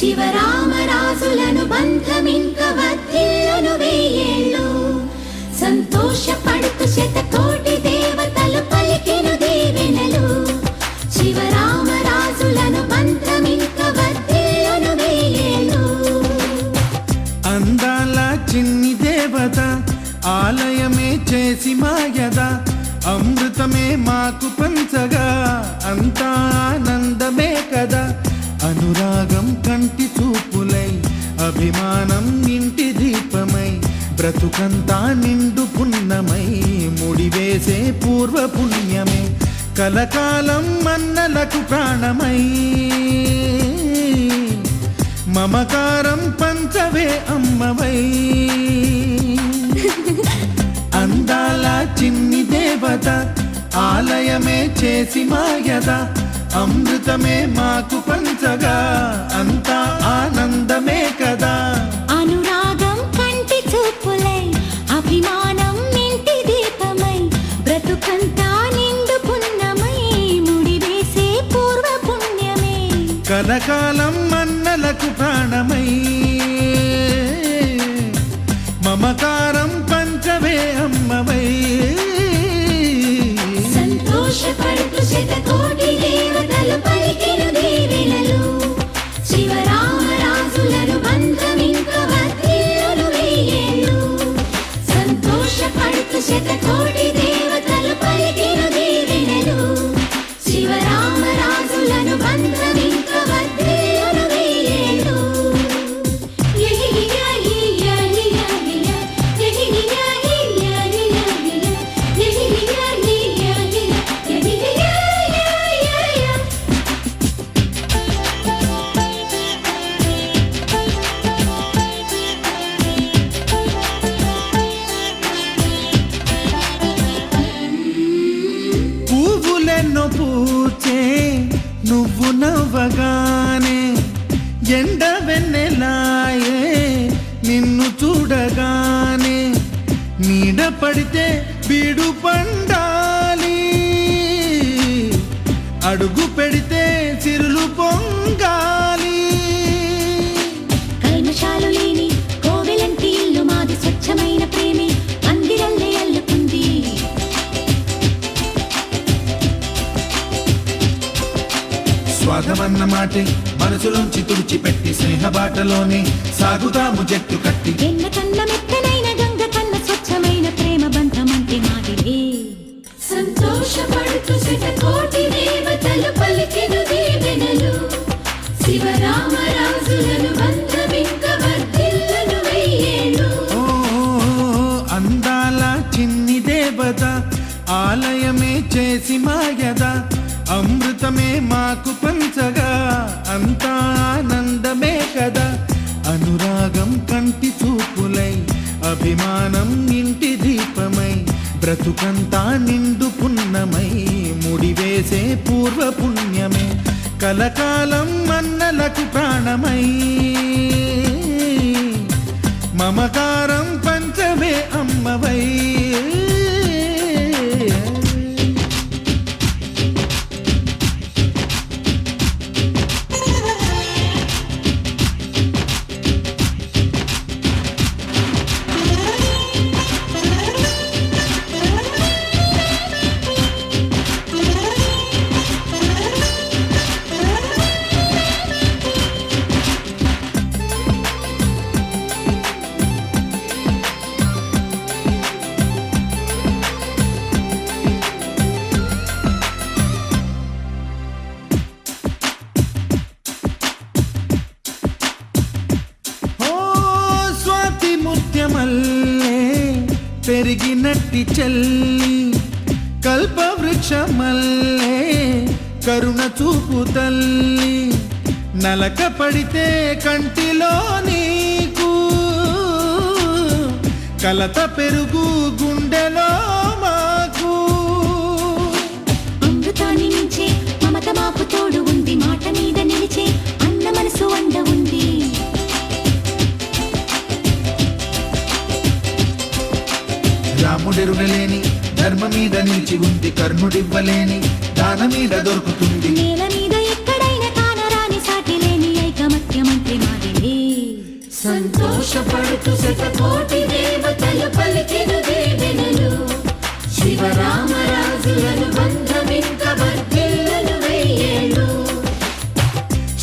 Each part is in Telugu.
శివరామరాజులను బంధమింక వర్ధిల్లును వెయ్యేళ్ళు సంతోషపడుతూ శతకోటి దేవతలు పలికెను దీవెనలు శివరామరాజులను బంధమింక వర్ధిల్లును వెయ్యేళ్ళు అందాల చిన్ని దేవత ఆలయమే చేసి మాయద అమృతమే మాకు పంచగా అంతా ఆనందమే కదా అనురాగం కంటి చూపులై అభిమానం ఇంటి దీపమై బ్రతుకంతా నిండు పున్నమై ముడివేసే పూర్వ పుణ్యమే కలకాలం మన్నలకు ప్రాణమై మమకారం పంచవే అమ్మవై అందాల చిన్ని దేవత ఆలయమే చేసి మాయద అమృతమే మాకు పంచగా అంతా ఆనందమే కదా అనురాగం కంటి చూపులై అభిమానం ఇంటి దీపమై బ్రతుకంతా నిండు పున్నమై ముడివేసే పూర్వ పుణ్యమే కలకాలం మన్నలకు ప్రాణమై మమకారం పంచవే అమ్మవై సంతోషపడుతూ శతకోటి దేవతలు పలికెను దీవెనలు శివరామరాజులను బంధమింక వర్ధిల్లును వెయ్యేళ్ళు సంతోషపడుతూ శతకోటి దేవతలు పలికెను దీవెనలు శివరామరాజులను బంధమింక వర్ధిల్లును వెయ్యేళ్ళు పువ్వులెన్నో పూచే నువ్వు నవ్వగానే ఎండ వెన్నెలాయే నిన్ను చూడగానే నీడ పడితే బీడు పండాలి అడుగు పెడితే సిరులు పొంగాలి కల్మషాలు లేని కోవెలంటి ఇల్లు మాది స్వచ్ఛమైన ప్రేమే అందిరల్లే అల్లుకుంది స్వాగమన్న మాటే మనసులోంచి తుడిచిపెట్టి స్నేహబాటలోనే సాగుతాము జట్టు కట్టి ఎన్న కన్న మెత్తనైన గంగ కన్న స్వచ్ఛమైన ప్రేమ బంధమంటే మాదిలే సంతోషపడుతూ శతకోటి దేవతలు పలికెను దీవెనలు శివరామరాజులను బంధమింక వర్ధిల్లును వెయ్యేళ్ళు అందాల చిన్ని దేవత ఆలయమే చేసి మాయద అమృతమే మాకు పంచగా అంతా ఆనందమే కదా అనురాగం కంటి చూపులై అభిమానం ఇంటి దీపమై బ్రతుకంతా నిండు పున్నమై ముడివేసే పూర్వ పుణ్యమే కలకాలం మన్నలకు ప్రాణమై మమకారం పంచవే అమ్మవై పెరిగినట్టి చెల్లి కల్పవృక్షమల్లే కరుణ చూపు తల్లి నలక పడితే కంటిలో నీకు కలత పెరుగు గుండెలో మాకు అమృతాన్ని మించే మమత మాకు తోడు ఉంది మాట మీద నిలిచే అన్న మనసు అండ ఉంది రాముడెరుగలేని ధర్మ మీద నిలిచి ఉంది కర్ణుడివ్వలేని దాన మీద దొరుకుతుంది నేల మీద ఎక్కడైనా కానరాని సాటి లేని ఐకమత్యమంటే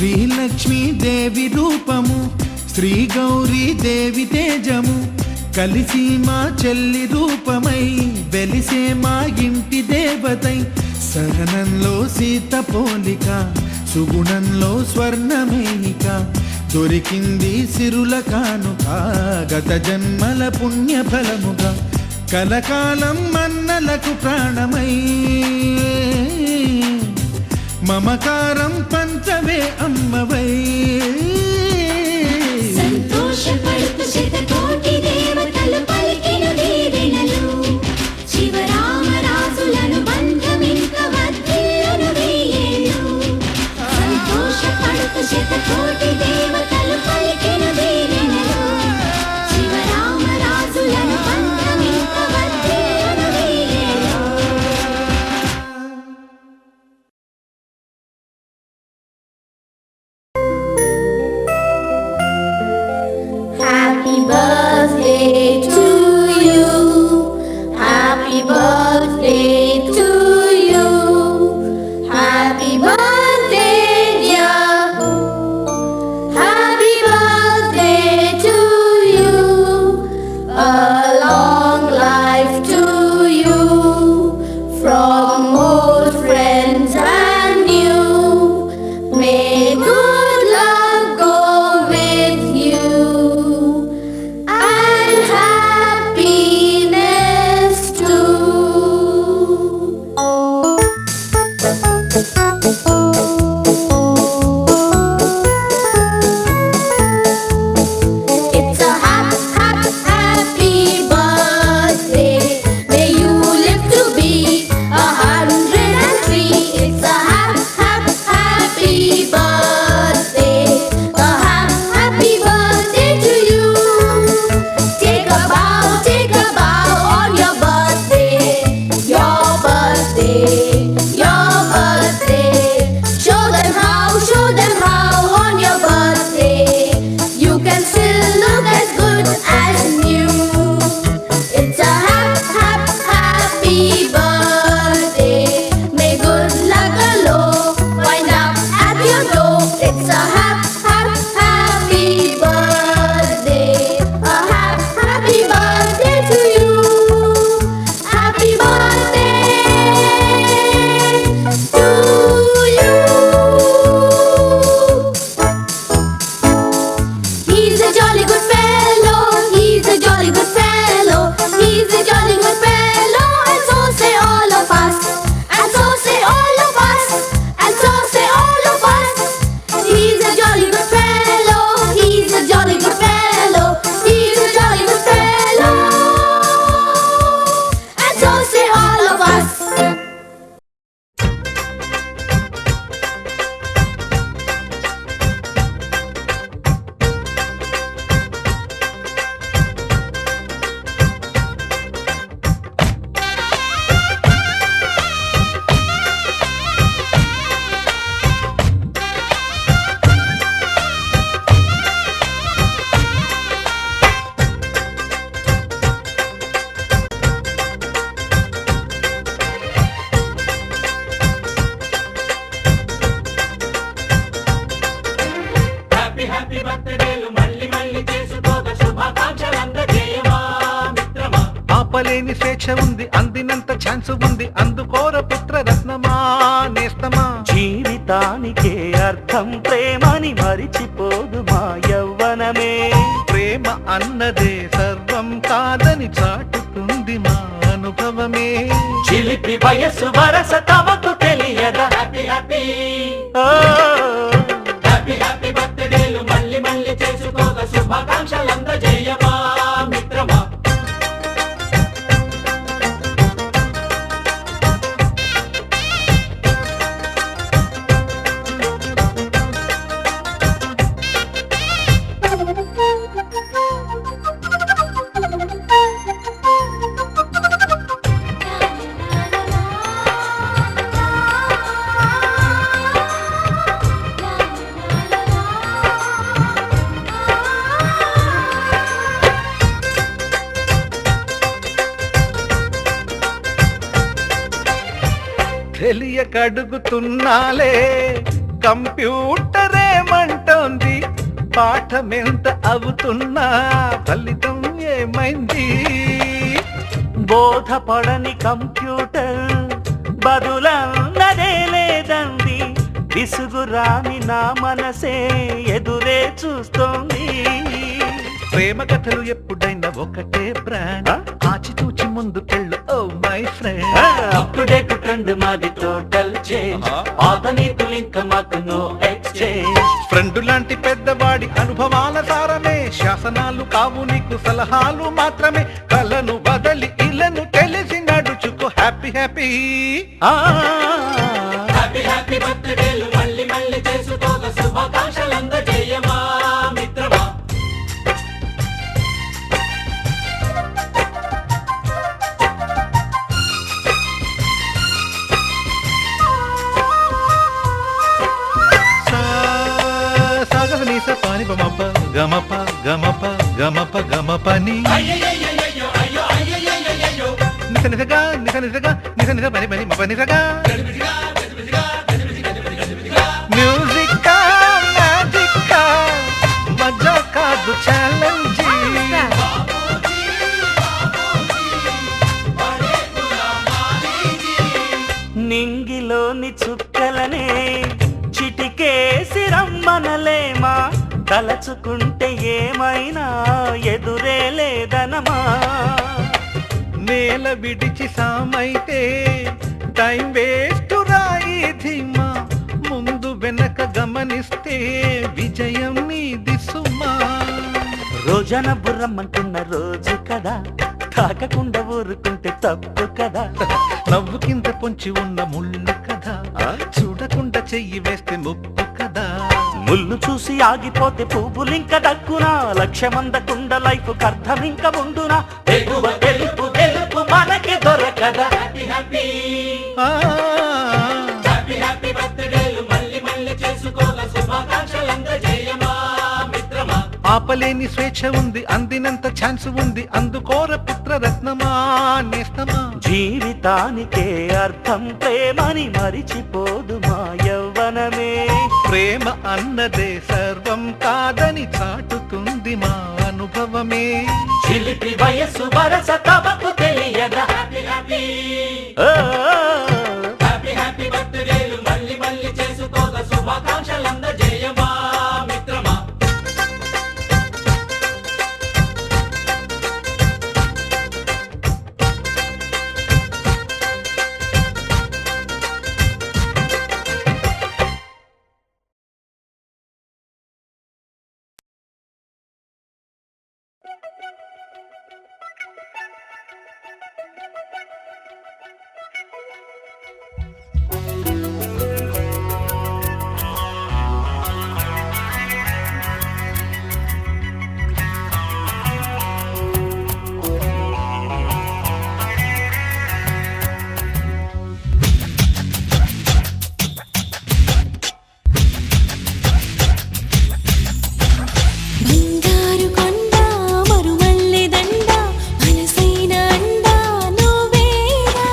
శ్రీలక్ష్మీదేవి రూపము, శ్రీ గౌరీ దేవి తేజము, కలిసి మా చెల్లి రూపమై వెలిసే మా ఇంటి దేవతై. సహనంలో సీత పోలిక, సుగుణంలో స్వర్ణమేనిక, దొరికింది సిరుల కానుక గత జన్మల పుణ్య ఫలముగా. కలకాలం మన్నలకు ప్రాణమై మమకారం పంచవే అమ్మవై. సంతోషపడుతూ శతకోటి దేవతలు పలికిన దీవెనలు, శివరామరాజులను బంధమింక వర్ధిల్లును వెయ్యేళ్ళు. సంతోషపడుతూ శతకోటి దేవతలు పలికిన దీవెనలు, శివరామరాజులను బంధమింక వర్ధిల్లును వెయ్యేళ్ళు. Happy birthday to you. Happy birthday to you. Happy birthday, dear. Happy birthday to you. A long life to you. From old friends and new. May good luck go with you. And happiness too. It's a happy birthday. May you live to be 103. It's a happy birthday. A happy birthday to you. Take a bow on your birthday. Your birthday, your birthday. Show them how on your birthday. You can still look as good as new. It's a happy birthday. May good luck galore wind up at your door. It's a happy birthday. A happy birthday to you. Happy birthday to you. He's a jolly good fellow. He's a jolly good fellow. He's a jolly good fellow. And so say all of us. And so say all of us. And so say all of us. He's a jolly good fellow. He's a jolly good fellow. He's a jolly good fellow. And so say all of us. Happy happy బర్త్డేలు మళ్ళీ మళ్ళీ చేసుకోక శుభాకాంక్షలందజేయమా మిత్రమా. ఆపలేని స్వేచ్ఛ ఉంది, అందినంత ఛాన్స్ ఉంది, అందుకోర పుత్ర రత్నమా నేస్తమా. జీవితానికే అర్థం ప్రేమని మరిచిపోదు మా యవ్వనమే. ప్రేమ అన్నదే సర్వం కాదని చాటుతుంది మా అనుభవమే. చిలిపి వయస్సు వరస తమకు తెలియదా. హ్యాపీ హ్యాపీ హ్యాపీ హ్యాపీ బర్త్డేలు మళ్ళీ మళ్ళీ చేసుకోక శుభాకాంక్షలందజేయమా మిత్రమా. తెలియక అడుగుతున్నాలే, కంప్యూటర్ ఏమంటోంది పాఠమెంత అవుతున్నా ఫలితం ఏమైంది బోధపడని కంప్యూటర్ బదులన్నదే లేదంది విసుగురాని నా మనసే ఎదురే చూస్తోంది ప్రేమ కథలు ఎప్పుడైనా ఒకటే బ్రాండ్ ఆచితూచి ముందుకెళ్ళు oh my friend up to date trend మాది టోటల్ చేంజ్ ఆధునికులు ఇంకా మాకు నో ఎక్స్చేంజ్ ఫ్రెండ్ లాంటి పెద్దవాడి అనుభవాల సారమే శాసనాలు కావు నీకు సలహాలు మాత్రమే కలను బదలి ఇలను తెలిసి నడుచుకో హ్యాపీ హ్యాపీ హ్యాపీ హ్యాపీ బర్త్డేలు మళ్ళీ మళ్ళీ చేసుకోక శుభాకాంక్షలు అందజేయమా మిత్రమా పాని బమప గమప గమప గమప గమపని నిస నిసగా నిస నిసగా నిస నిస పని పని మప నిసగా మ్యూజిక్ మ్యాజిక్ మజా కాదు ఛాలెంజ్ నింగిలోని చుక్కలనే చిటికేసి రమ్మనలేమా తలచుకుంటే ఏమైనా ఎదురే లేదనమా నేల విడిచి సామైతే టైం వేస్ట్ రాయి ధీమా ముందు వెనక గమనిస్తే విజయం నీది సుమా రోజన బుర్రమ్మంటున్న రోజు కదా తాకకుండా ఊరుకుంటే తప్పు కదా నవ్వు కింద పొంచి ఉన్న ముళ్ళు కదా చూడకుండా చెయ్యి వేస్తే ముప్పు కదా ముళ్ళు చూసి ఆగిపోతే పువ్వులింక దక్కునా లక్ష్యమందకుండా లైఫ్ అర్థం ఇంకా ఉండునా ఎగువ తెలుపు తెలుపు మనకి దొరకదా హ్యాపీ హ్యాపీ హ్యాపీ హ్యాపీ బర్త్డేలు మళ్ళీ మళ్ళీ చేసుకోగా శుభాకాంక్షలు అందజేయమా మిత్రమా ఆపలేని స్వేచ్ఛ ఉంది అందినంత ఛాన్స్ ఉంది అందుకోర పుత్రరత్నమా నేస్తమా జీవితానికే అర్థం ప్రేమని మరిచిపోదు మా యవ్వనమే ప్రేమ అన్నదే సర్వం కాదని చాటుతుంది మా అనుభవమే చిలిపి వయస్సు వరస తమకు తెలియదా హ్యాపీ హ్యాపీ హ్యాపీ హ్యాపీ బర్త్డేలు మళ్ళీ మళ్ళీ చేసుకోగా శుభాకాంక్షలు అందజేయమా మిత్రమా బంగారు కొండ మరుమల్లె దండ మనసైన అండ నువ్వేరా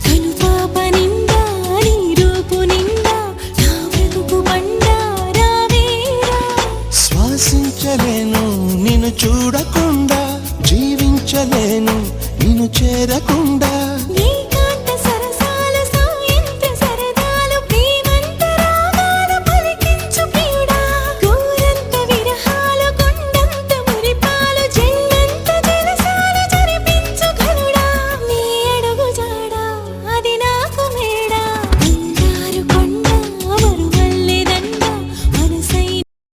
కనుపాప నిండా నీ రూపు నిండా నా బ్రతుకు బండ రావేరా శ్వాసించలేను నిన్ను చూడకుండా జీవించలేను నిన్ను చేరకుండా